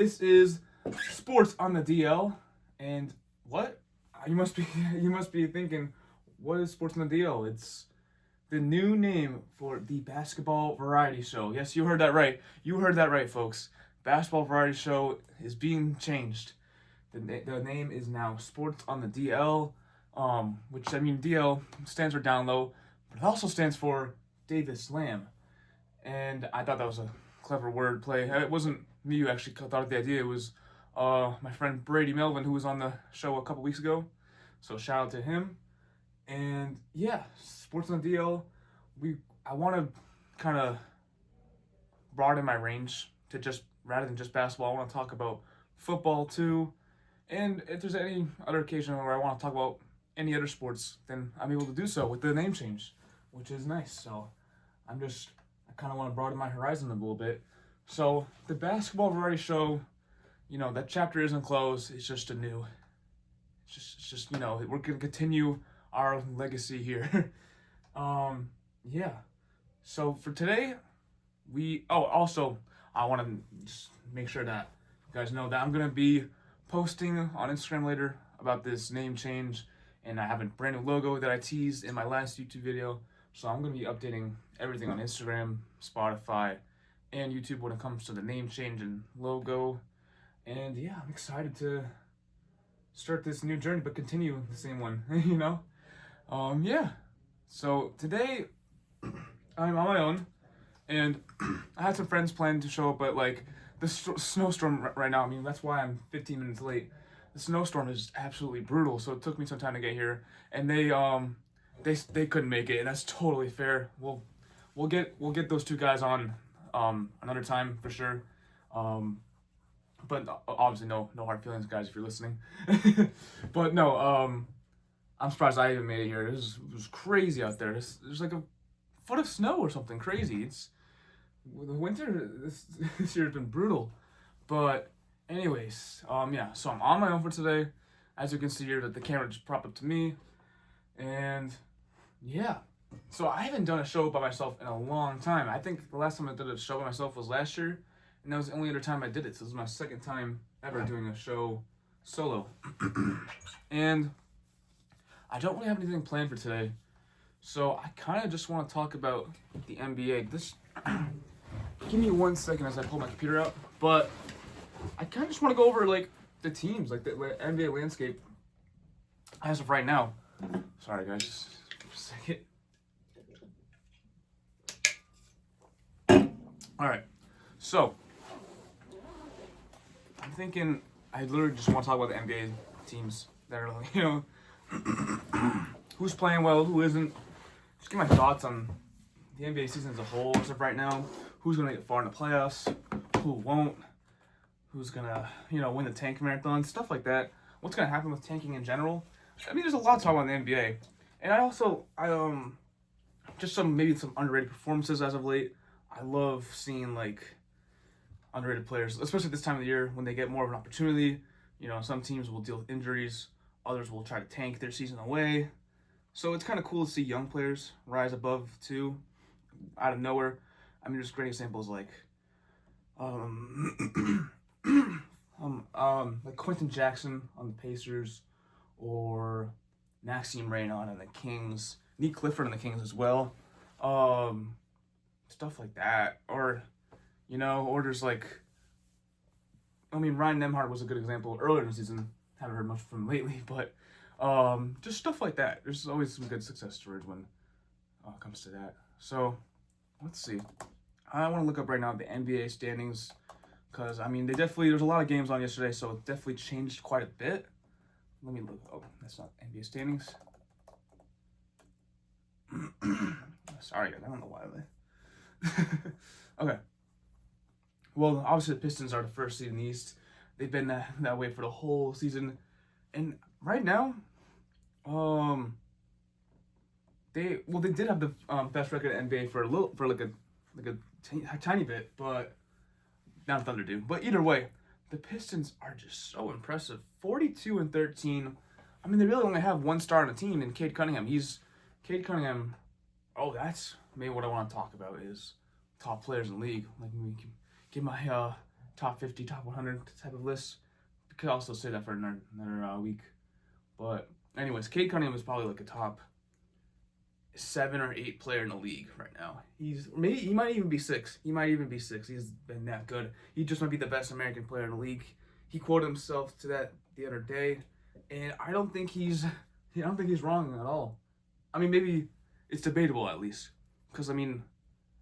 This is Sports on the DL, and what? You must be you must be thinking, what is Sports on the DL? It's the new name for the basketball variety show. Yes, you heard that right. You heard that right, folks. Basketball variety show is being changed. The name is now Sports on the DL, which I mean DL stands for down low, but it also stands for Davis Lamb. And I thought that was a clever word play. It wasn't me who actually thought of the idea. It was my friend Brady Melvin, who was on the show a couple weeks ago. So shout out to him. And yeah, Sports on the DL. I want to kind of broaden my range to just rather than just basketball. I want to talk about football too. And if there's any other occasion where I want to talk about any other sports, then I'm able to do so with the name change, which is nice. So I kind of want to broaden my horizon a little bit. So the basketball variety show, that chapter isn't closed. It's just it's just we're gonna continue our legacy here. Yeah. So for today, also I want to just make sure that you guys know that I'm gonna be posting on Instagram later about this name change, and I have a brand new logo that I teased in my last YouTube video. So I'm gonna be updating everything on Instagram, Spotify, and YouTube when it comes to the name change and logo. And yeah, I'm excited to start this new journey, but continue the same one, Yeah. So today, I'm on my own, and I had some friends planned to show up, but like the snowstorm right now, I mean, that's why I'm 15 minutes late. The snowstorm is absolutely brutal, so it took me some time to get here, and they couldn't make it, and that's totally fair. We'll get those two guys on another time for sure. But obviously no hard feelings, guys, if you're listening. But no, I'm surprised I even made it here. It was crazy out there. There's like a foot of snow or something crazy. It's the winter this year has been brutal. But anyways, yeah. So I'm on my own for today. As you can see here, that the camera just propped up to me, and yeah. So I haven't done a show by myself in a long time. I think the last time I did a show by myself was last year, and that was the only other time I did it. So this is my second time ever doing a show solo. And I don't really have anything planned for today. So I kind of just want to talk about the NBA. Give me 1 second as I pull my computer out. But I kind of just want to go over like the teams, like the NBA landscape as of right now. Sorry guys, just for a second. All right, so I'm thinking I literally just want to talk about the NBA teams that are who's playing well, who isn't. Just get my thoughts on the NBA season as a whole as of right now. Who's gonna get far in the playoffs? Who won't? Who's gonna win the tank marathon? Stuff like that. What's gonna happen with tanking in general? I mean, there's a lot to talk about in the NBA, and I just some underrated performances as of late. I love seeing like underrated players, especially this time of the year when they get more of an opportunity. Some teams will deal with injuries, others will try to tank their season away. So it's kind of cool to see young players rise above too, out of nowhere. I mean, there's great examples like like Quentin Jackson on the Pacers, or Maxime Reynaud on the Kings, Nick Clifford on the Kings as well. Stuff like that, or there's like, I mean, Ryan Nembhard was a good example earlier in the season. Haven't heard much from him lately, but just stuff like that. There's always some good success stories when it comes to that. So let's see. I want to look up right now the NBA standings, because I mean there's a lot of games on yesterday, so it definitely changed quite a bit. Let me look. Oh, that's not NBA standings. Sorry, guys. I don't know why they. Okay. Well, obviously the Pistons are the first seed in the East. They've been that way for the whole season, and right now, they did have the best record in NBA for a tiny bit, but now Thunder do. But either way, the Pistons are just so impressive. 42-13. I mean, they really only have one star on the team, and Cade Cunningham. Oh, that's maybe what I want to talk about is top players in the league. Like, we can get my top 50, top 100 type of list. We could also say that for another week. But anyways, Cade Cunningham is probably like a top 7 or 8 player in the league right now. He might even be 6. He might even be 6. He's been that good. He just might be the best American player in the league. He quoted himself to that the other day, and I don't think he's wrong at all. I mean, maybe it's debatable at least, because I mean,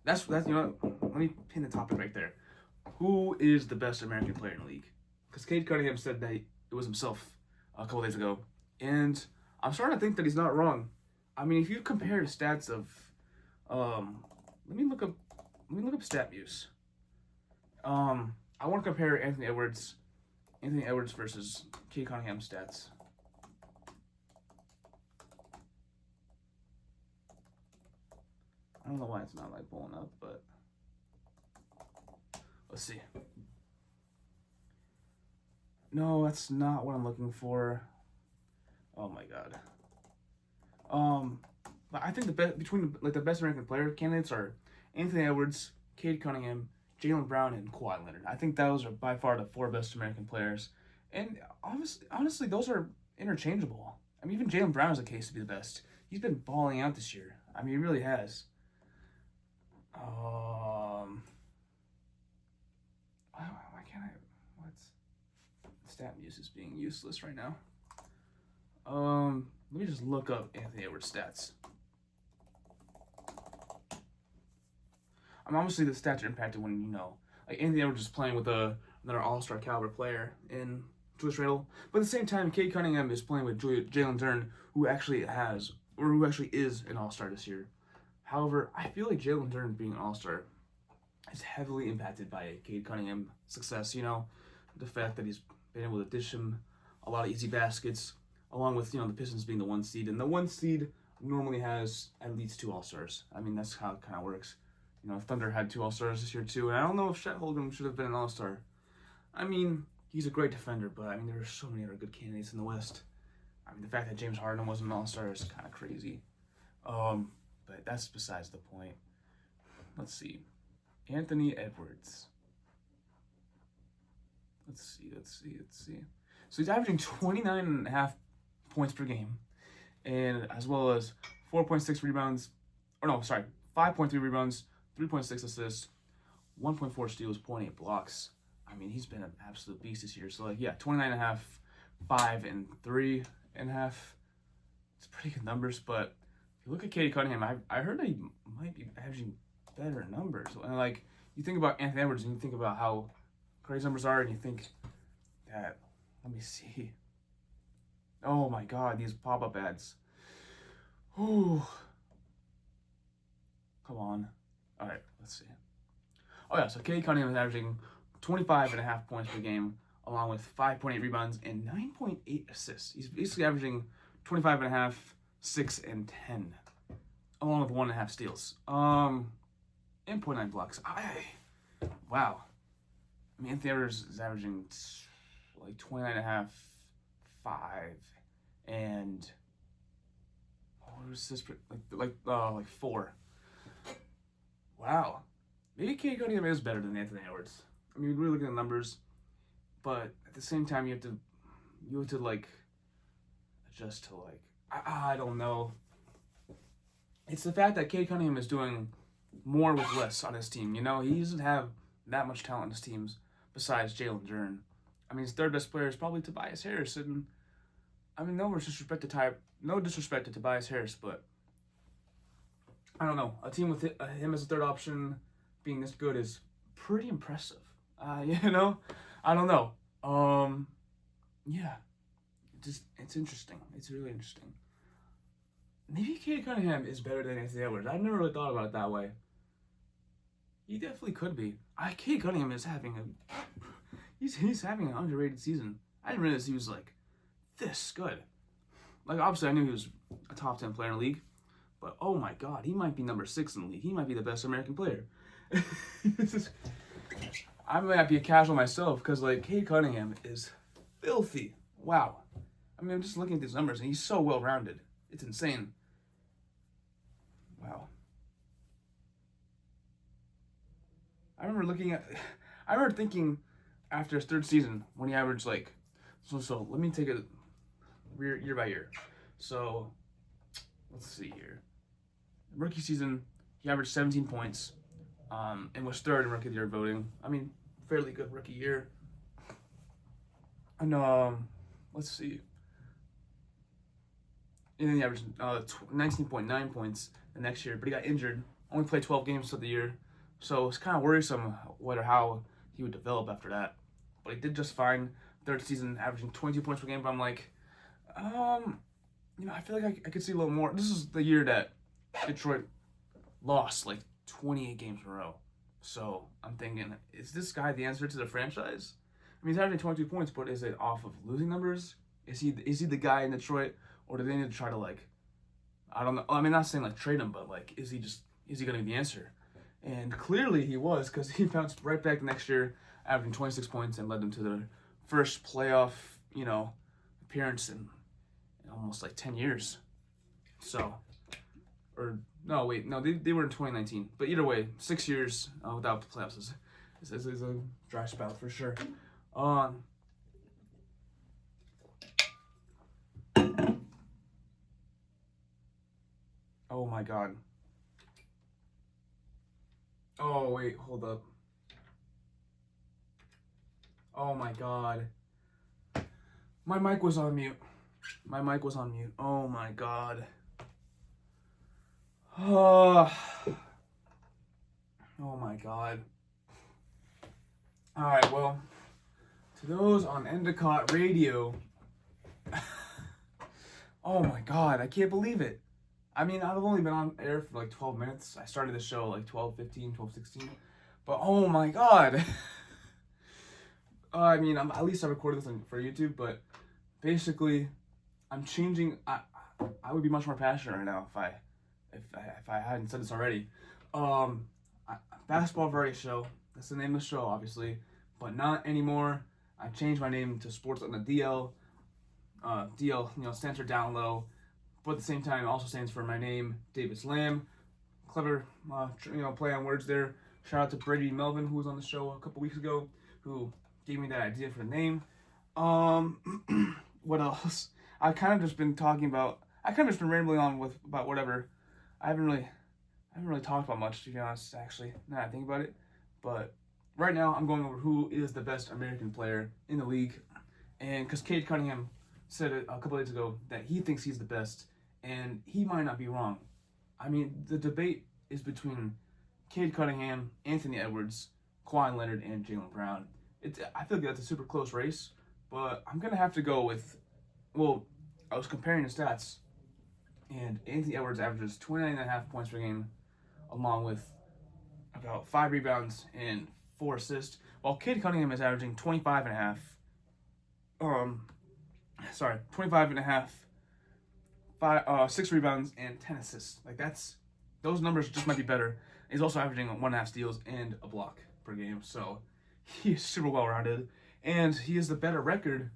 that's you know. Let me pin the topic right there. Who is the best American player in the league? Because Cade Cunningham said that it was himself a couple days ago, and I'm starting to think that he's not wrong. I mean, if you compare the stats of, let me look up StatMuse. I want to compare Anthony Edwards versus Cade Cunningham stats. I don't know why it's not like blowing up, but let's see. No, that's not what I'm looking for. Oh my god. But I think the best American player candidates are Anthony Edwards, Cade Cunningham, Jaylen Brown, and Kawhi Leonard. I think those are by far the 4 best American players, and honestly, those are interchangeable. I mean, even Jaylen Brown is a case to be the best. He's been balling out this year. I mean, he really has. Why can't I? What's StatMuse is being useless right now. Let me just look up Anthony Edwards stats. Obviously the stats are impacted when like Anthony Edwards is playing with another All-Star caliber player in Julius Randle, but at the same time, Cade Cunningham is playing with Jalen Duren, who actually is an All-Star this year. However, I feel like Jalen Duren being an All-Star is heavily impacted by Cade Cunningham's success. The fact that he's been able to dish him a lot of easy baskets, along with the Pistons being the 1 seed, and the 1 seed normally has at least 2 All-Stars. I mean, that's how it kind of works. Thunder had 2 All-Stars this year too, and I don't know if Chet Holmgren should have been an All-Star. I mean, he's a great defender, but I mean, there are so many other good candidates in the West. I mean, the fact that James Harden wasn't an All-Star is kind of crazy. But that's besides the point. Let's see. Anthony Edwards. Let's see. So he's averaging 29.5 points per game, and as well as 4.6 rebounds. 5.3 rebounds, 3.6 assists, 1.4 steals, 0.8 blocks. I mean, he's been an absolute beast this year. So 29.5, 5, and 3.5. It's pretty good numbers, but if you look at Cade Cunningham, I heard that he might be averaging better numbers. And you think about Anthony Edwards and you think about how great his numbers are, and you think that, let me see. Oh my god, these pop-up ads. Ooh. Come on. Alright, let's see. Oh yeah, so Cade Cunningham is averaging 25.5 points per game, along with 5.8 rebounds and 9.8 assists. He's basically averaging 25.5, 6, and 10, along with 1.5 steals. And 0.9 blocks. Wow. I mean, Anthony Edwards is averaging 29.5, 5, and what was this? Like 4. Wow. Maybe Cade Cunningham is better than Anthony Edwards. I mean, we really look at the numbers, but at the same time, you have to adjust to I don't know. It's the fact that Cade Cunningham is doing more with less on his team. He doesn't have that much talent on his teams besides Jalen Duren. I mean, his 3rd best player is probably Tobias Harris, and I mean, no disrespect to Tobias Harris, but I don't know. A team with him as a 3rd option being this good is pretty impressive. I don't know. Yeah, it's interesting. It's really interesting. Maybe Cade Cunningham is better than Anthony Edwards. I've never really thought about it that way. He definitely could be. Cade Cunningham is having he's having an underrated season. I didn't realize he was this good. Obviously I knew he was a top 10 player in the league, but oh my god, he might be number 6 in the league. He might be the best American player. I might be a casual myself because Cade Cunningham is filthy. Wow. I mean, I'm just looking at these numbers and he's so well rounded. It's insane. Wow. I remember thinking after his third season when he averaged like, so let me take it year by year. So let's see here. Rookie season, he averaged 17 points, and was third in rookie of the year voting. I mean, fairly good rookie year. And let's see. And then he averaged 19.9 points the next year, but he got injured. Only played 12 games of the year, so it's kind of worrisome whether how he would develop after that. But he did just fine. Third season, averaging 22 points per game. But I'm like, I feel like I could see a little more. This is the year that Detroit lost like 28 games in a row. So I'm thinking, is this guy the answer to the franchise? I mean, he's averaging 22 points, but is it off of losing numbers? Is he the guy in Detroit, or do they need to try to like, I don't know. I mean, not saying like trade him, but like, is he going to be the answer? And clearly he was, because he bounced right back the next year, averaging 26 points and led them to their first playoff, appearance in almost like 10 years. So, or no, wait, no, they were in 2019. But either way, 6 years without playoffs is a dry spell for sure. Oh my God. Oh wait, hold up. Oh my God. My mic was on mute. Oh my God. Oh my God. Alright, well, to those on Endicott Radio, oh my God, I can't believe it. I mean, I've only been on air for like 12 minutes. I started the show like 12:16. But oh my God. I mean, at least I recorded this for YouTube, but basically, I'm changing. I would be much more passionate right now if I hadn't said this already. Basketball Variety Show. That's the name of the show, obviously, but not anymore. I changed my name to Sports on the DL. DL, stands for down low, but at the same time, it also stands for my name, Davis Lamb. Clever, play on words there. Shout out to Brady Melvin, who was on the show a couple weeks ago, who gave me that idea for the name. What else? I've kind of just been rambling on about whatever. I haven't really talked about much, to be honest, actually, now that I think about it. But right now, I'm going over who is the best American player in the league. And because Cade Cunningham said it a couple days ago that he thinks he's the best, and he might not be wrong. I mean, the debate is between Cade Cunningham, Anthony Edwards, Kawhi Leonard, and Jaylen Brown. I feel like that's a super close race, but I'm going to have to go with, well, I was comparing the stats, and Anthony Edwards averages 29.5 points per game, along with about 5 rebounds and 4 assists, while Cade Cunningham is averaging 25.5, 6 rebounds and 10 assists. Like those numbers just might be better. He's also averaging 1.5 steals and a block per game, so he is super well rounded, and he has the better record.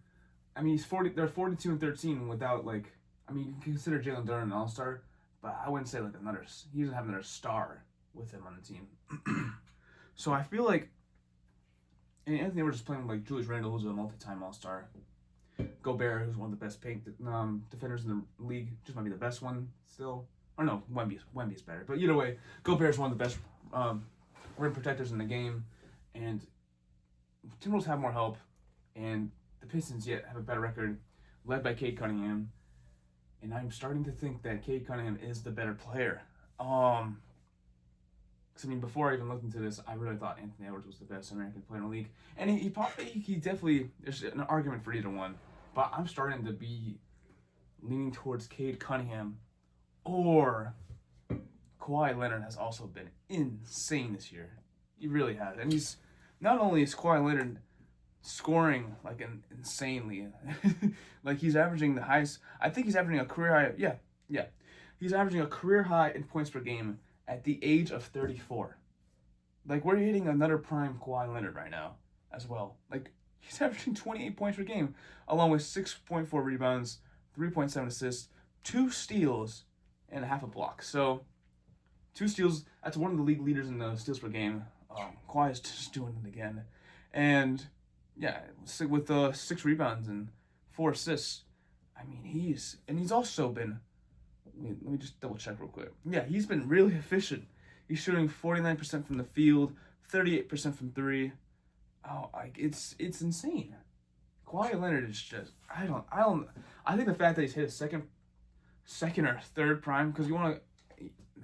I mean, they're 42-13 without you can consider Jalen Duren an all-star, but I wouldn't say he doesn't have another star with him on the team. So I feel like, and Anthony Edwards is playing with Julius Randle, who's a multi-time all-star. Gobert, who's one of the best paint defenders in the league, just might be the best one still. Or no, Wemby's better. But either way, Gobert is one of the best rim protectors in the game, and Timberwolves have more help, and the Pistons yet have a better record, led by Cade Cunningham, and I'm starting to think that Cade Cunningham is the better player. Because before I even looked into this, I really thought Anthony Edwards was the best American player in the league, and he definitely, there's an argument for either one, but I'm starting to be leaning towards Cade Cunningham, or Kawhi Leonard has also been insane this year. He really has, and he's not only is Kawhi Leonard scoring insanely, he's averaging the highest. I think he's averaging a career high. Yeah, he's averaging a career high in points per game at the age of 34. We're hitting another prime Kawhi Leonard right now as well. He's averaging 28 points per game, along with 6.4 rebounds, 3.7 assists, 2 steals, and a half a block. So, 2 steals, that's one of the league leaders in the steals per game. Kawhi is just doing it again. And yeah, with 6 rebounds and 4 assists. I mean, he's also been. Let me just double check real quick. Yeah, he's been really efficient. He's shooting 49% from the field, 38% from three. Oh, like it's insane. Kawhi Leonard is just I think the fact that he's hit a second or third prime because you want to.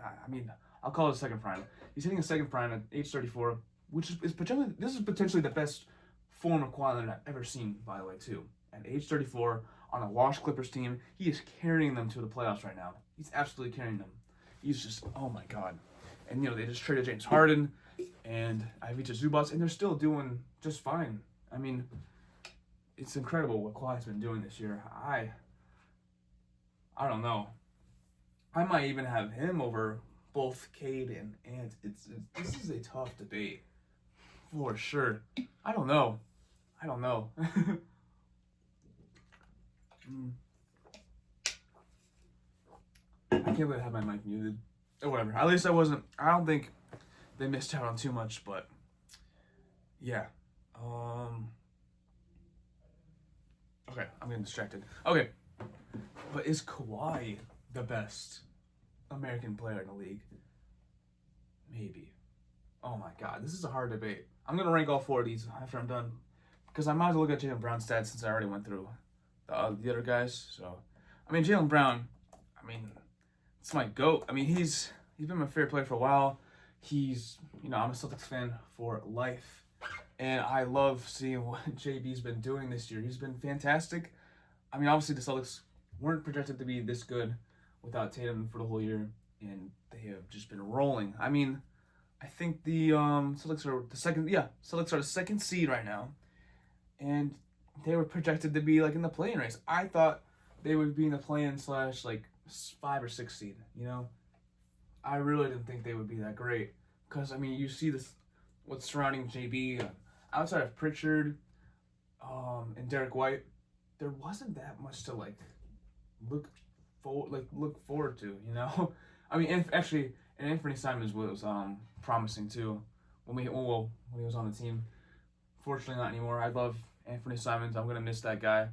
I mean, I'll call it a second prime. He's hitting a second prime at age 34, which is potentially the best form of Kawhi Leonard I've ever seen. By the way, too, at age 34 on a washed Clippers team, he is carrying them to the playoffs right now. He's absolutely carrying them. He's just oh my god, and they just traded James Harden and Ivica Zubac, and they're still doing just fine. I mean, it's incredible what Kawhi's been doing this year. I don't know. I might even have him over both Cade and Ant. This is a tough debate for sure. I don't know. I can't believe I had my mic muted. Or whatever. At least I wasn't. I don't think they missed out on too much, but yeah. Okay, I'm getting distracted. Okay, but is Kawhi the best American player in the league? Maybe. Oh my God, this is a hard debate. I'm gonna rank all 4 of these after I'm done, because I might as well look at Jaylen Brown's stats since I already went through the other guys. So, I mean, Jaylen Brown. I mean, it's my GOAT. I mean, he's been my favorite player for a while. He's I'm a Celtics fan for life, and I love seeing what JB's been doing this year. He's been fantastic. I mean, obviously the Celtics weren't projected to be this good without Tatum for the whole year, and they have just been rolling. I mean, I think the Celtics are the second. Yeah, Celtics are the second seed right now, and they were projected to be like in the play-in race. I thought they would be in the play-in / like 5 or 6 seed. I really didn't think they would be that great because I mean you see what's surrounding JB outside of Pritchard, and Derek White. There wasn't that much to look forward to. I mean, and Anthony Simons was promising too when he was on the team. Fortunately, not anymore. I love Anthony Simons. I'm gonna miss that guy.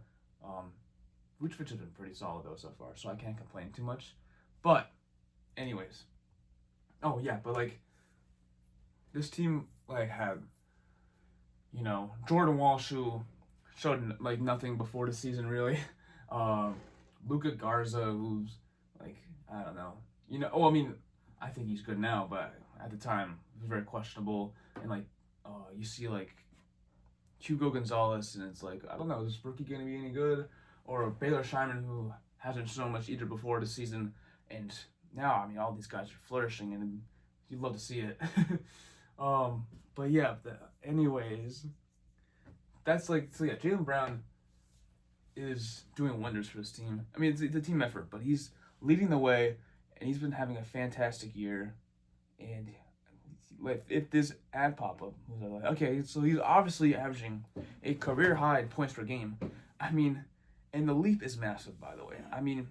Vucevic has been pretty solid though so far, so I can't complain too much. But, anyways, oh yeah, but this team had Jordan Walsh, who showed nothing before the season really. Luka Garza, who's I don't know. I mean, I think he's good now, but at the time he was very questionable. And you see Hugo Gonzalez, and it's I don't know, is this rookie gonna be any good? Or Baylor Scheinman, who hasn't shown much either before the season, and now I mean all these guys are flourishing, and you'd love to see it. But yeah, anyways, that's so yeah, Jaylen Brown is doing wonders for this team. I mean, it's a team effort, but he's leading the way, and he's been having a fantastic year. And if this ad pop up, okay, so he's obviously averaging a career high in points per game. I mean, and the leap is massive, by the way. I mean,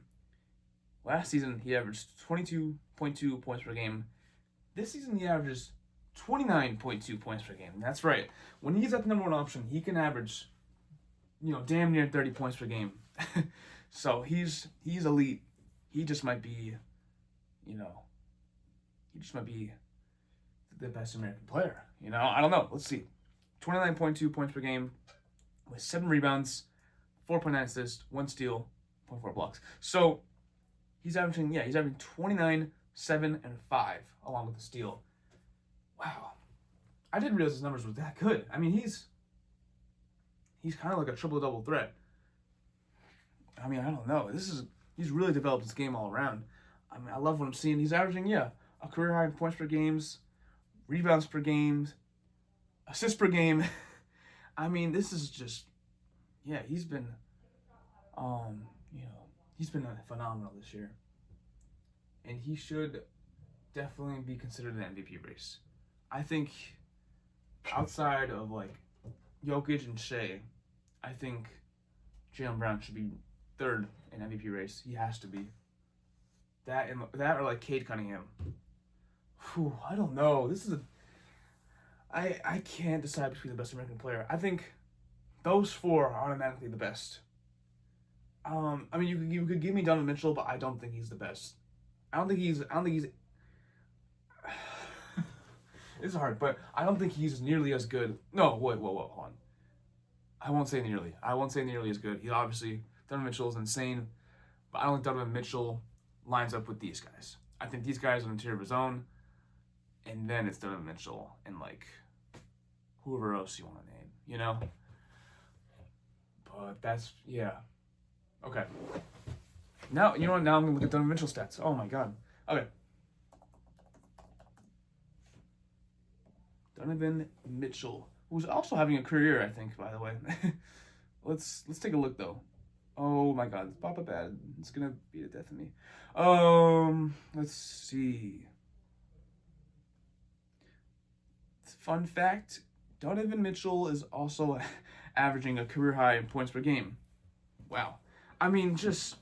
last season he averaged 22.2 points per game. This season he averages 29.2 points per game. That's right. When he's at the number 1 option, he can average, damn near 30 points per game. So he's elite. He just might be, the best American player. I don't know. Let's see. 29.2 points per game with 7 rebounds, 4.9 assists, 1 steal, 0.4 blocks. So he's averaging 29, 7, and 5 along with the steal. Wow. I didn't realize his numbers were that good. I mean, he's kind of like a triple-double threat. I mean, I don't know. He's really developed his game all around. I mean, I love what I'm seeing. He's averaging, a career high in points per games, rebounds per game, assists per game. I mean, this is just, he's been, he's been phenomenal this year. And he should definitely be considered an MVP race. I think outside of Jokic and Shea, I think Jaylen Brown should be 3rd in MVP race. He has to be. That or Cade Cunningham. Whew, I don't know. I can't decide between the best American player. I think those four are automatically the best. I mean, you could give me Donovan Mitchell, but I don't think he's the best. I don't think he's. It's hard, but I don't think he's nearly as good. No, wait, whoa, hold on. I won't say nearly. I won't say nearly as good. He obviously Donovan Mitchell is insane, but I don't think Donovan Mitchell lines up with these guys. I think these guys are on a tier of his own, and then it's Donovan Mitchell and like whoever else you want to name, you know. But that's yeah. Okay. Now you know what? Now I'm gonna look at Donovan Mitchell stats. Oh my god. Okay. Donovan Mitchell, who's also having a career, I think, by the way. Let's take a look though. Oh my god, it's Papa Bad. It's gonna be the death of me. Let's see. Fun fact, Donovan Mitchell is also averaging a career high in points per game. Wow. I mean, just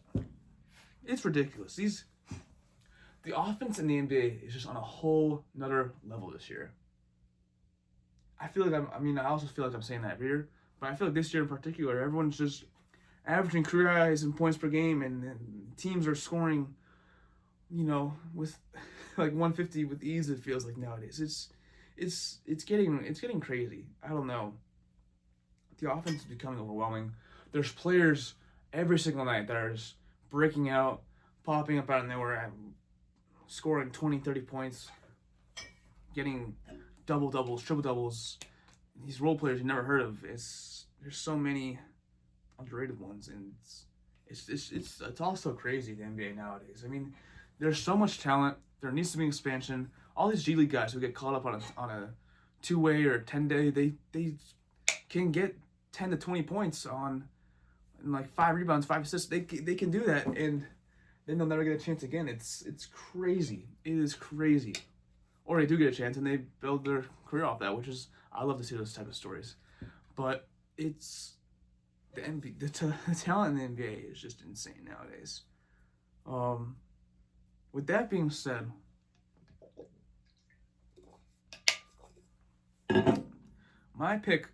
it's ridiculous. The offense in the NBA is just on a whole nother level this year. I feel like I also feel like I'm saying that every year, but I feel like this year in particular, everyone's just averaging career highs in points per game, and teams are scoring, with like 150 with ease. It feels like nowadays. It's getting crazy. I don't know. The offense is becoming overwhelming. There's players every single night that are just breaking out, popping up out of nowhere, scoring 20, 30 points, getting double doubles, triple doubles. These role players you never heard of. There's so many underrated ones, and it's also crazy, the NBA nowadays. I mean, there's so much talent. There needs to be expansion. All these G League guys who get caught up on a 2-way or 10-day, they can get 10 to 20 points and like 5 rebounds, 5 assists. They can do that, and then they'll never get a chance again. It's crazy. It is crazy. Or they do get a chance and they build their career off that, which is I love to see those type of stories. But it's the NBA, the talent in the NBA is just insane nowadays. With that being said, my pick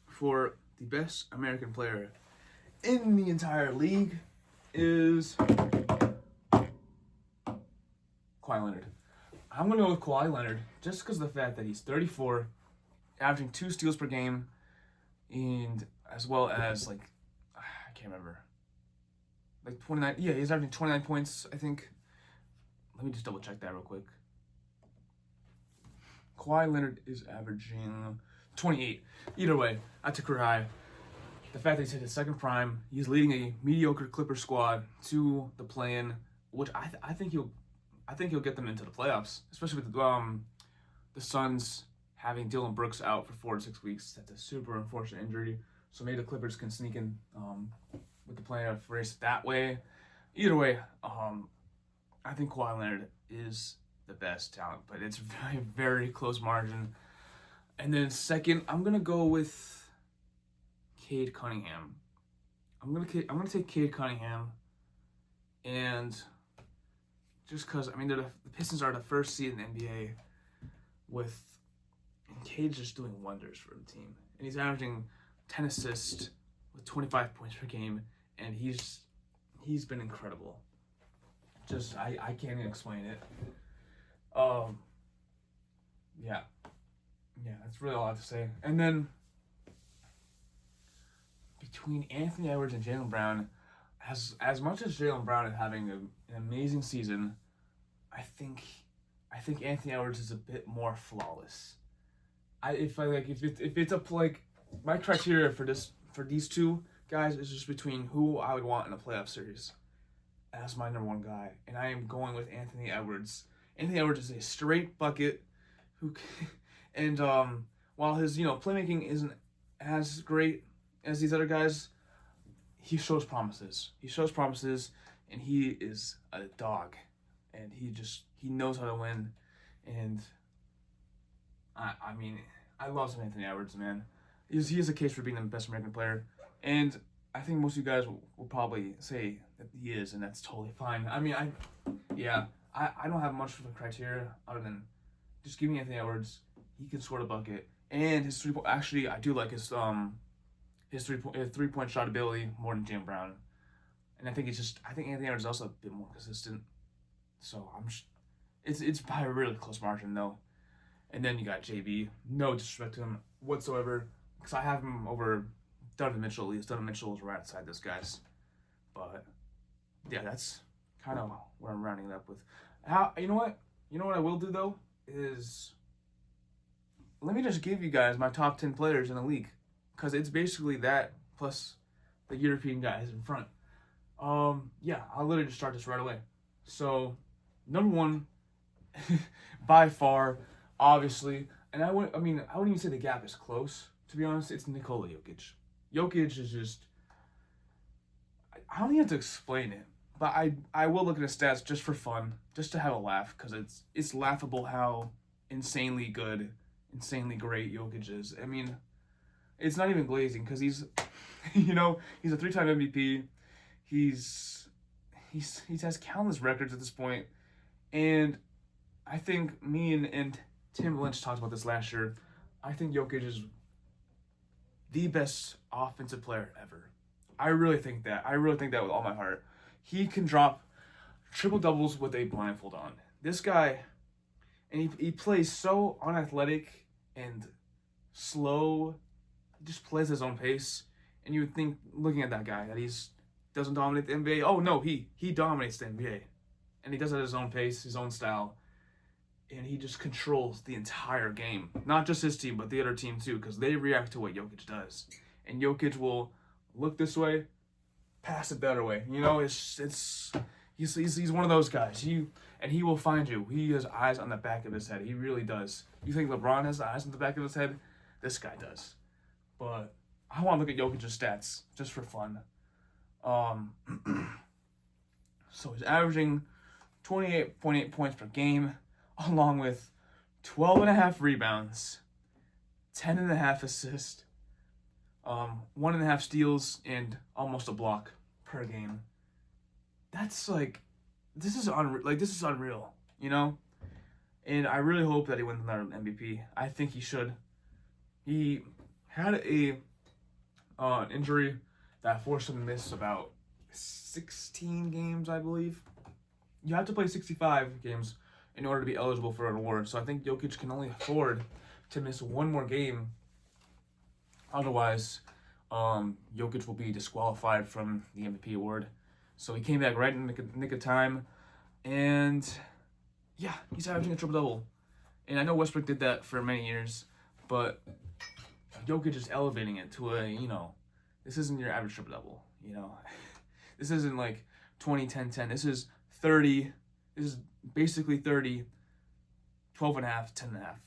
for the best American player in the entire league is Kawhi Leonard. I'm going to go with Kawhi Leonard just because of the fact that he's 34, averaging 2 steals per game, and as well as, I can't remember, 29. Yeah, he's averaging 29 points, I think. Let me just double check that real quick. Kawhi Leonard is averaging 28. Either way, that's a career high. The fact that he's hit his second prime, he's leading a mediocre Clippers squad to the play-in, which I think he'll get them into the playoffs, especially with the Suns having Dylan Brooks out for 4 to 6 weeks. That's a super unfortunate injury. So maybe the Clippers can sneak in with the playoff race that way. Either way, I think Kawhi Leonard is the best talent, but it's a very, very close margin. And then second, I'm gonna go with Cade Cunningham. I'm gonna take Cade Cunningham, and just because the Pistons are the first seed in the NBA, and Cade's just doing wonders for the team, and he's averaging 10 assists with 25 points per game, and he's been incredible. Just I can't even explain it. Yeah, that's really all I have to say. And then between Anthony Edwards and Jaylen Brown, as much as Jaylen Brown is having an amazing season, I think Anthony Edwards is a bit more flawless. If it's up my criteria for these two guys is just between who I would want in a playoff series as my number one guy, and I am going with Anthony Edwards. Anthony Edwards is a straight bucket and while his playmaking isn't as great as these other guys, he shows promises. And he is a dog, and he knows how to win. And I love some Anthony Edwards, man. He has a case for being the best American player, and I think most of you guys will probably say that he is, and that's totally fine. I don't have much of a criteria other than just giving Anthony Edwards. He can score the bucket, and his 3-point. Actually, I do like his his 3-point shot ability more than Jaylen Brown. And I think Anthony Edwards is also a bit more consistent. So it's by a really close margin though. And then you got JB. No disrespect to him whatsoever, because I have him over Donovan Mitchell at least. Donovan Mitchell is right outside this guy's. But yeah, that's kind of where I'm rounding it up with. You know what? You know what I will do though is let me just give you guys my top 10 players in the league, because it's basically that plus the European guys in front. Yeah, I'll literally just start this right away. So, number one, by far, obviously, and I wouldn't even say the gap is close, to be honest. It's Nikola Jokic. Jokic is just, I don't even have to explain it, but I will look at his stats just for fun, just to have a laugh, because it's laughable how insanely good, insanely great Jokic is. I mean, it's not even glazing, because he's, he's a 3-time MVP. He has countless records at this point, and I think me and Tim Lynch talked about this last year. I think Jokic is the best offensive player ever. I really think that. I really think that with all my heart. He can drop triple doubles with a blindfold on. This guy, and he plays so unathletic and slow. He just plays his own pace, and you would think, looking at that guy, that he's doesn't dominate the NBA. Oh no, he dominates the NBA, and he does it at his own pace, his own style, and he just controls the entire game. Not just his team, but the other team too, because they react to what Jokic does, and Jokic will look this way, pass it the other way. He's one of those guys. He will find you. He has eyes on the back of his head. He really does. You think LeBron has eyes on the back of his head? This guy does. But I want to look at Jokic's stats just for fun. So he's averaging 28.8 points per game, along with 12.5 rebounds, 10.5 assists, 1.5 steals, and almost a block per game. That's this is unreal, And I really hope that he wins another MVP. I think he should. He had an injury that forced him to miss about 16 games, I believe. You have to play 65 games in order to be eligible for an award. So I think Jokic can only afford to miss one more game. Otherwise, Jokic will be disqualified from the MVP award. So he came back right in the nick of time. And yeah, he's averaging a triple-double. And I know Westbrook did that for many years, but Jokic is elevating it to this isn't your average triple-double, This isn't like 20-10-10. This is 30. This is basically 30, 12.5, 10.5.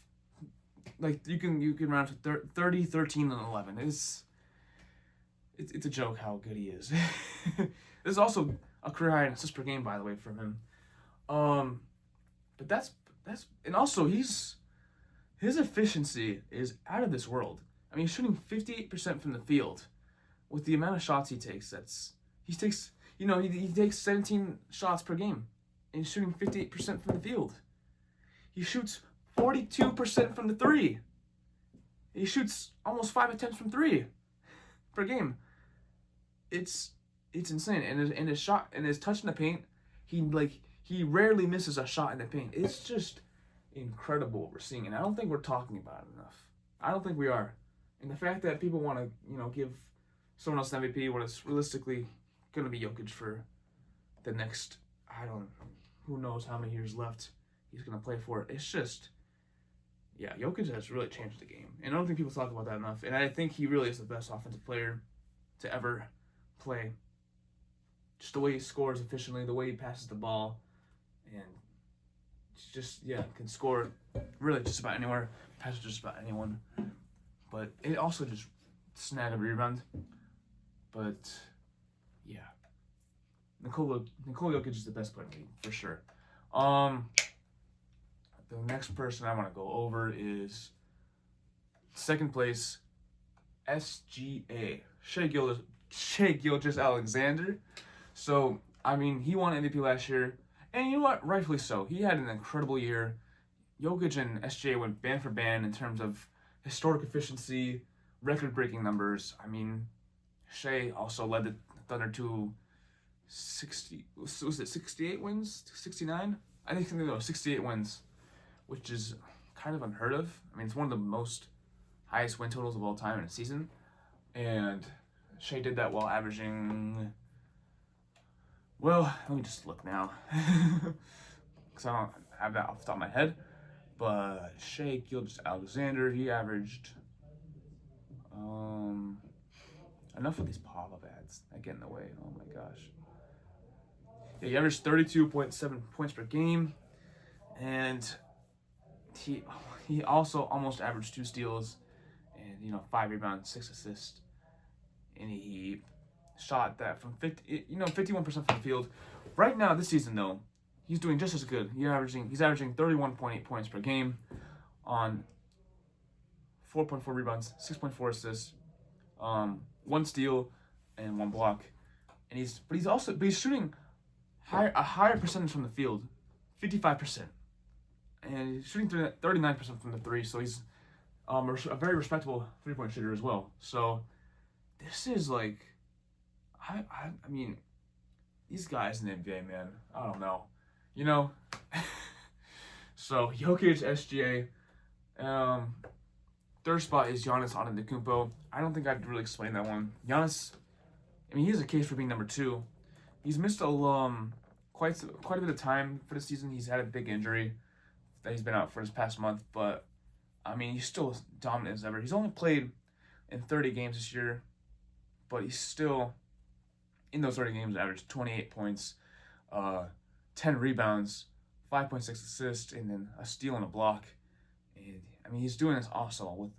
Like you can round to 30, 13, and 11. It's a joke how good he is. This is also a career high in assists per game, by the way, from him. But that's and also his efficiency is out of this world. I mean, he's shooting 58% from the field. With the amount of shots he takes, he takes 17 shots per game, and he's shooting 58% from the field. He shoots 42% from the three. He shoots almost 5 attempts from three per game. It's insane, and his shot and his touch in the paint, he rarely misses a shot in the paint. It's just incredible what we're seeing, and I don't think we're talking about it enough. I don't think we are, and the fact that people want to give someone else an MVP when it's realistically going to be Jokic for the next, who knows how many years left he's going to play for. It's just, yeah, Jokic has really changed the game. And I don't think people talk about that enough. And I think he really is the best offensive player to ever play. Just the way he scores efficiently, the way he passes the ball, and can score really just about anywhere, passes just about anyone. But it also just snag a rebound. But yeah, Nikola Jokic is the best player in the league for sure. The next person I want to go over is second place, SGA, Shai Gilgeous-Alexander. So I mean, he won MVP last year, and you know what? Rightfully so. He had an incredible year. Jokic and SGA went band for band in terms of historic efficiency, record-breaking numbers. I mean, Shea also led the Thunder to 60. Was it 68 wins? 69? I think no, 68 wins, which is kind of unheard of. I mean, it's one of the most highest win totals of all time in a season, and Shea did that while averaging. Well, let me just look now, because I don't have that off the top of my head. But Shea Gilgeous-Alexander, he averaged. Enough of these pop-up ads. I get in the way. Oh my gosh. Yeah, he averaged 32.7 points per game, and he also almost averaged 2 steals, and 5 rebounds, 6 assists, and he shot that from 51% from the field. Right now this season though, he's doing just as good. He's averaging 31.8 points per game on 4.4 rebounds, 6.4 assists, 1 steal, and 1 block. And he's shooting a higher percentage from the field, 55%, and he's shooting 39% from the 3. So he's a very respectable 3-point shooter as well. So this is like, I mean, these guys in the NBA, man, I don't know, So Jokic, SGA, third spot is Giannis Antetokounmpo. I don't think I'd really explain that one. Giannis, I mean, he has a case for being number 2. He's missed quite a bit of time for the season. He's had a big injury that he's been out for his past month, but I mean, he's still as dominant as ever. He's only played in 30 games this year, but he's still, in those 30 games, averaged 28 points, 10 rebounds, 5.6 assists, and then a steal and a block. And, I mean, he's doing this also with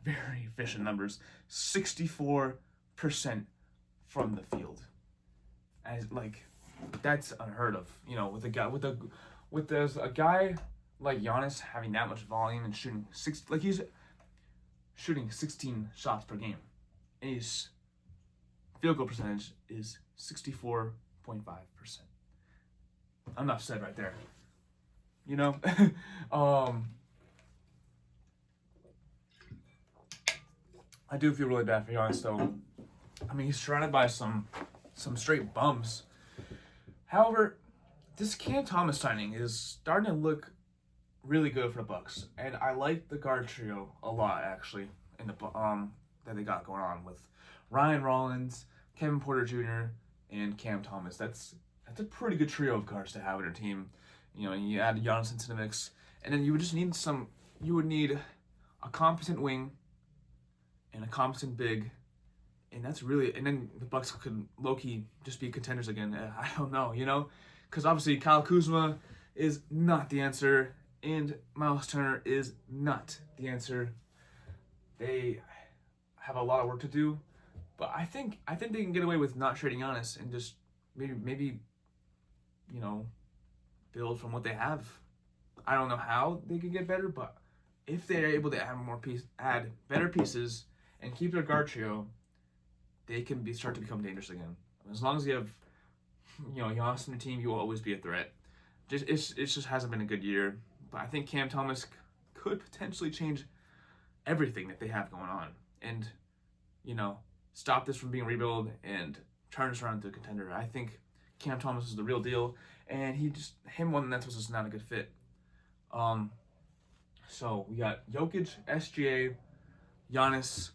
very efficient numbers, 64% from the field. As that's unheard of, with a guy like Giannis having that much volume and shooting he's shooting 16 shots per game, and his field goal percentage is 64.5%. Enough said right there. I do feel really bad for Giannis though. I mean, he's surrounded by some straight bums. However, this Cam Thomas signing is starting to look really good for the Bucks, and I like the guard trio a lot actually. In the that they got going on with Ryan Rollins, Kevin Porter Jr., and Cam Thomas. That's a pretty good trio of guards to have on your team. You add Giannis into the mix, and then you would just need you would need a competent wing and a competent big. And then the Bucks could low-key just be contenders again. I don't know, because obviously Kyle Kuzma is not the answer, and Miles Turner is not the answer. They have a lot of work to do, but I think they can get away with not trading Giannis and just maybe build from what they have. I don't know how they could get better, but if they're able to add better pieces and keep their guard trio, they can start to become dangerous again. As long as you have, Giannis on the team, you will always be a threat. It just hasn't been a good year. But I think Cam Thomas could potentially change everything that they have going on, and stop this from being rebuild and turn this around to a contender. I think Cam Thomas is the real deal, and him one Nets was just not a good fit. So we got Jokic, SGA, Giannis.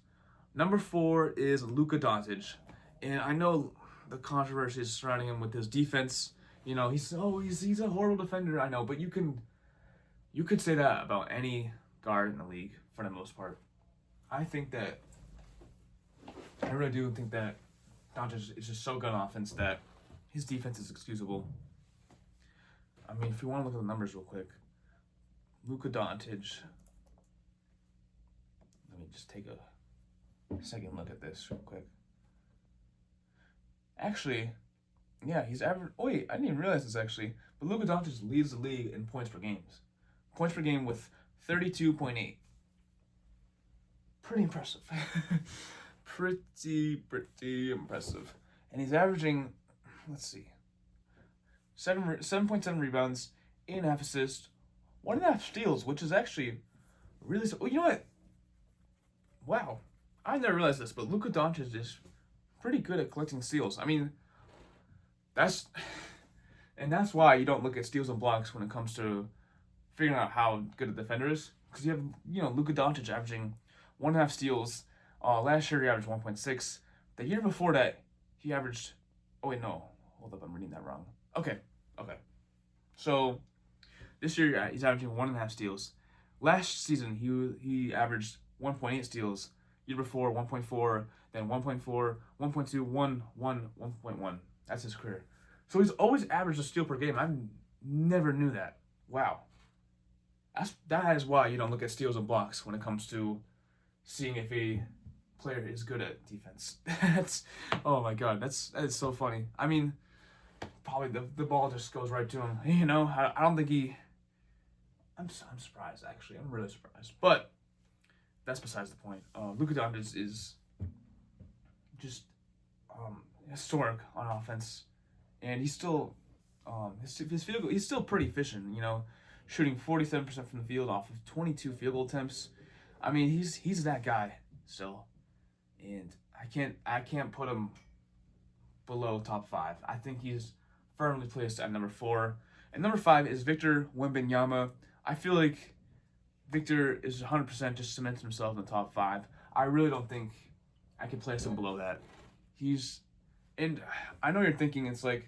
Number 4 is Luka Doncic, and I know the controversy is surrounding him with his defense. He's a horrible defender. I know, but you could say that about any guard in the league for the most part. I really do think that Doncic is just so good on offense that his defense is excusable. I mean, if you want to look at the numbers real quick, Luka Doncic. Let me just take a second look at this real quick. Actually, yeah, he's average. Oh wait, I didn't even realize this actually. But Luka Doncic leads the league in points per game. Points per game with 32.8. Pretty impressive. pretty impressive. And he's averaging, let's see, 7.7 rebounds, 8.5 assists, 1.5 steals, which is actually really. Oh, you know what? Wow. I never realized this, but Luka Doncic is pretty good at collecting steals. I mean, that's and that's why you don't look at steals and blocks when it comes to figuring out how good a defender is. Because you have, Luka Doncic averaging 1.5 steals. Last year he averaged 1.6. The year before that, he averaged. Oh wait, no, hold up, I'm reading that wrong. Okay. So this year he's averaging 1.5 steals. Last season he averaged 1.8 steals. Year before 1.4, then 1.4, 1.2, 1, 1.1. That's his career. So he's always averaged a steal per game. I never knew that. Wow. That is why you don't look at steals and blocks when it comes to seeing if a player is good at defense. Oh my god, that is so funny. I mean, probably the ball just goes right to him. I don't think he. I'm surprised actually. I'm really surprised, but that's besides the point. Luka Doncic is just historic on offense, and he's still his field goal, he's still pretty efficient. Shooting 47% from the field off of 22 field goal attempts. I mean, he's that guy still, and I can't put him below top 5. I think he's firmly placed at number 4, and number 5 is Victor Wembanyama. I feel like Victor is 100% just cemented himself in the top 5. I really don't think I can place him below that. And I know you're thinking it's like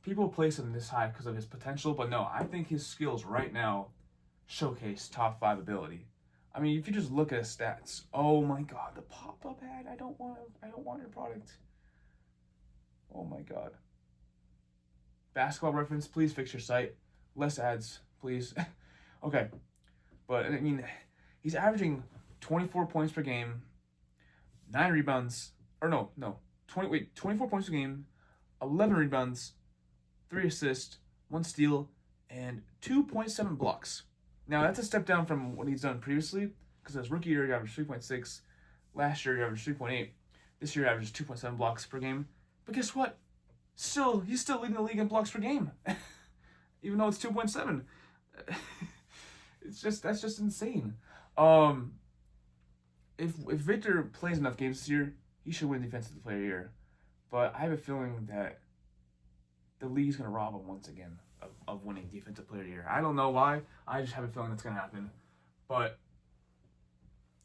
people place him this high because of his potential, but no, I think his skills right now showcase top 5 ability. I mean, if you just look at his stats, oh my god, the pop-up ad. I don't want your product. Oh my god. Basketball Reference, please fix your site. Less ads, please. Okay. But, I mean, he's averaging 24 points per game, 9 rebounds, 24 points per game, 11 rebounds, 3 assists, 1 steal, and 2.7 blocks. Now, that's a step down from what he's done previously, because his rookie year he averaged 3.6, last year he averaged 3.8, this year he averaged 2.7 blocks per game. But guess what? He's still leading the league in blocks per game, even though it's 2.7. That's just insane. If Victor plays enough games this year, he should win Defensive Player of the Year. But I have a feeling that the league's gonna rob him once again of winning Defensive Player of the Year. I don't know why. I just have a feeling that's gonna happen. But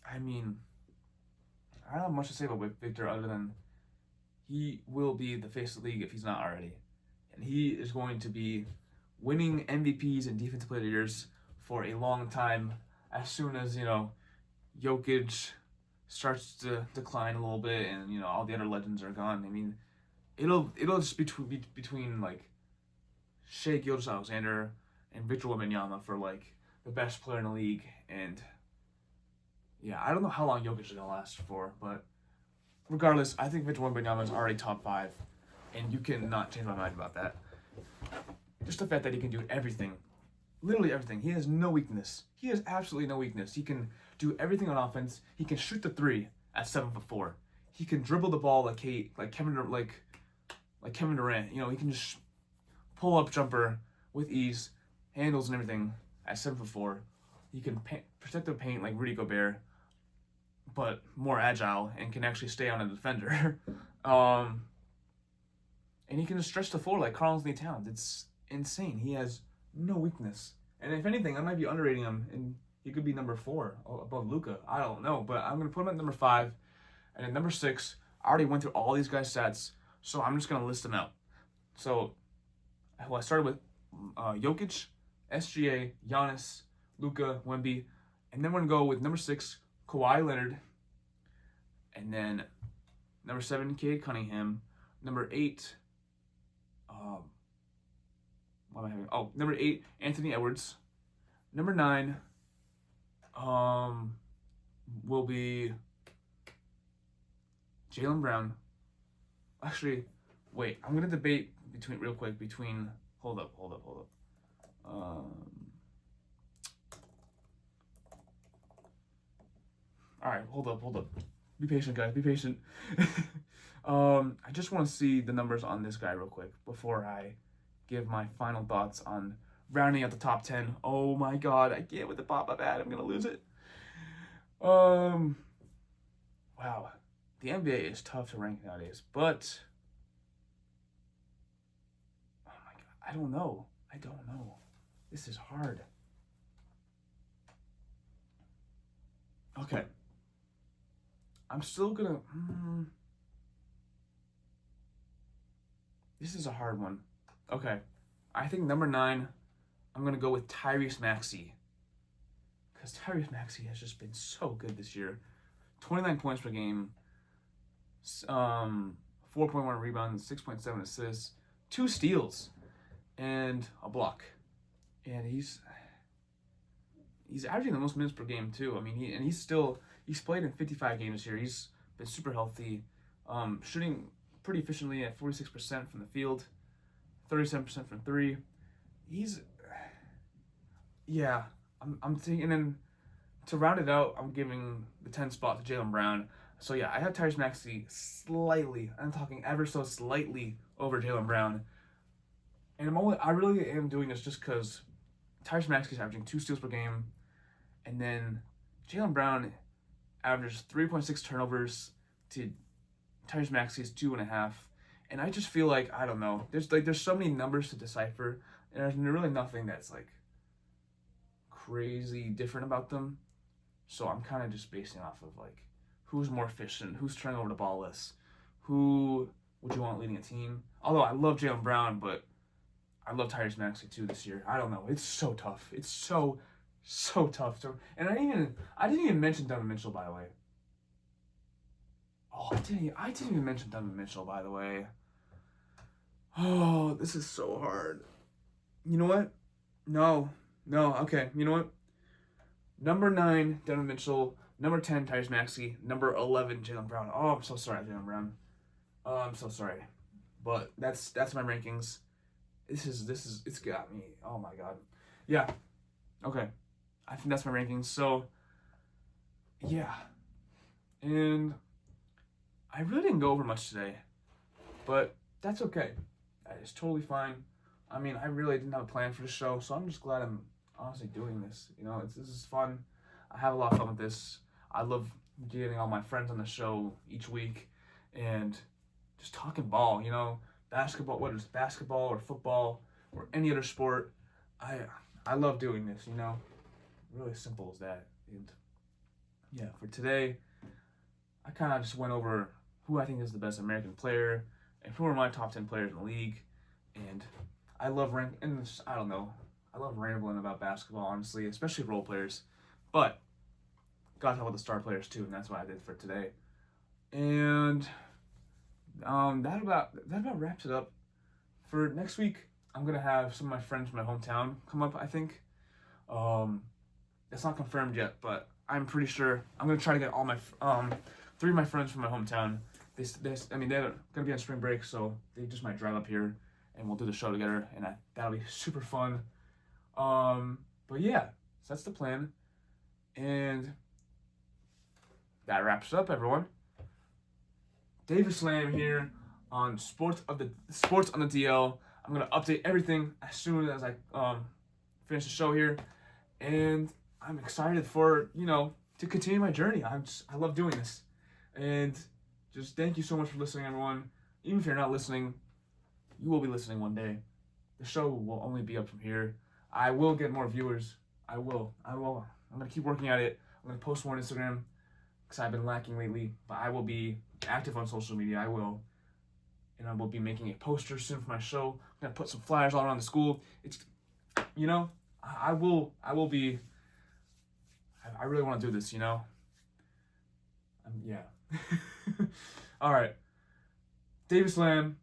I mean, I don't have much to say about Victor other than he will be the face of the league if he's not already, and he is going to be winning MVPs and Defensive Player of the Years for a long time. As soon as Jokic starts to decline a little bit, and all the other legends are gone. I mean, it'll just be between like Shai Gilgeous-Alexander and Victor Wembanyama for like the best player in the league. And yeah, I don't know how long Jokic is gonna last for, but regardless, I think Victor Wembanyama is already top 5, and you cannot change my mind about that. Just the fact that he can do everything. Literally everything. He has no weakness. He has absolutely no weakness. He can do everything on offense. He can shoot the 3 at 7'4". He can dribble the ball like Kevin Durant. He can just pull up jumper with ease, handles and everything at 7'4". He can protect the paint like Rudy Gobert, but more agile and can actually stay on a defender. And he can just stretch the floor like Karl-Anthony Towns. It's insane. He has no weakness. And if anything, I might be underrating him, and he could be number 4 above Luka. I don't know, but I'm going to put him at number 5. And at number 6, I already went through all these guys' stats, so I'm just going to list them out. So, I started with Jokic, SGA, Giannis, Luka, Wemby, and then we're going to go with number 6, Kawhi Leonard, and then number 7, Cade Cunningham, number 8, number 8, Anthony Edwards. Number 9, will be Jaylen Brown. Actually, wait, I'm gonna debate between. Hold up. All right, hold up. Be patient, guys. Be patient. I just want to see the numbers on this guy real quick before I give my final thoughts on rounding out the top 10. Oh my god, I can't with the pop-up ad. I'm gonna lose it. Wow. the NBA is tough to rank nowadays, but oh my god, I don't know. I don't know. This is hard. Okay. I'm still gonna. This is a hard one. Okay. I think number 9, I'm gonna go with Tyrese Maxey. Because Tyrese Maxey has just been so good this year. 29 points per game, 4.1 rebounds, 6.7 assists, 2 steals, and a block. And he's averaging the most minutes per game too. I mean, he's played in 55 games this year. He's been super healthy, shooting pretty efficiently at 46% from the field, 37% from 3. I'm thinking, and then to round it out, I'm giving the 10 spot to Jaylen Brown. So yeah, I have Tyrese Maxey slightly, I'm talking ever so slightly over Jaylen Brown. And I really am doing this just because Tyrese Maxey's averaging 2 steals per game, and then Jaylen Brown averages 3.6 turnovers to Tyrese Maxey's 2.5. And I just feel like, I don't know, there's so many numbers to decipher, and there's really nothing that's like crazy different about them. So I'm kind of just basing off of like who's more efficient, who's turning over the ball less, who would you want leading a team. Although I love Jaylen Brown, but I love Tyrese Maxey too this year. I don't know. It's so tough. It's so tough. And I didn't even mention Donovan Mitchell, by the way. Oh, I didn't even mention Donovan Mitchell, by the way. Oh, this is so hard. You know what? No. Okay. You know what? Number 9, Donovan Mitchell. Number 10, Tyrese Maxey. Number 11, Jaylen Brown. Oh, I'm so sorry, Jaylen Brown. Oh, I'm so sorry. But that's my rankings. This is it's got me. Oh my god. Yeah. Okay. I think that's my rankings. So yeah. And I really didn't go over much today, but that's okay. It's totally fine. I mean, I really didn't have a plan for the show, so I'm just glad I'm honestly doing this. You know, this is fun. I have a lot of fun with this. I love getting all my friends on the show each week and just talking ball, you know, basketball, whether it's basketball or football or any other sport. I love doing this, you know. Really simple as that. And yeah, for today, I kind of just went over who I think is the best American player and who are my top 10 players in the league. And I love I don't know. I love rambling about basketball, honestly, especially role players. But gotta talk about the star players too, and that's what I did for today. And that about wraps it up. For next week, I'm gonna have some of my friends from my hometown come up. I think. That's not confirmed yet, but I'm pretty sure I'm gonna try to get all my 3 of my friends from my hometown. They're gonna be on spring break, so they just might drive up here, and we'll do the show together, and that'll be super fun. But yeah, so that's the plan, and that wraps up, everyone. Davis Lamb here on Sports on the DL. I'm gonna update everything as soon as I finish the show here, and I'm excited for to continue my journey. I love doing this, and just thank you so much for listening, everyone. Even if you're not listening, you will be listening one day. The show will only be up from here. I will get more viewers. I will. I'm gonna keep working at it. I'm gonna post more on Instagram because I've been lacking lately. But I will be active on social media. I will. And I will be making a poster soon for my show. I'm gonna put some flyers all around the school. I will be. I really want to do this, yeah. All right. Davis Lamb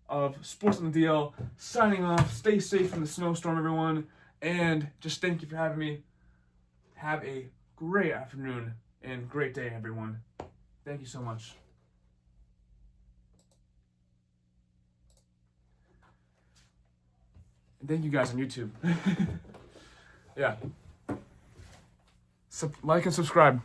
of Sports on the DL signing off. Stay safe from the snowstorm, everyone. And just thank you for having me. Have a great afternoon and great day, everyone. Thank you so much. And thank you guys on YouTube. Yeah. Like and subscribe.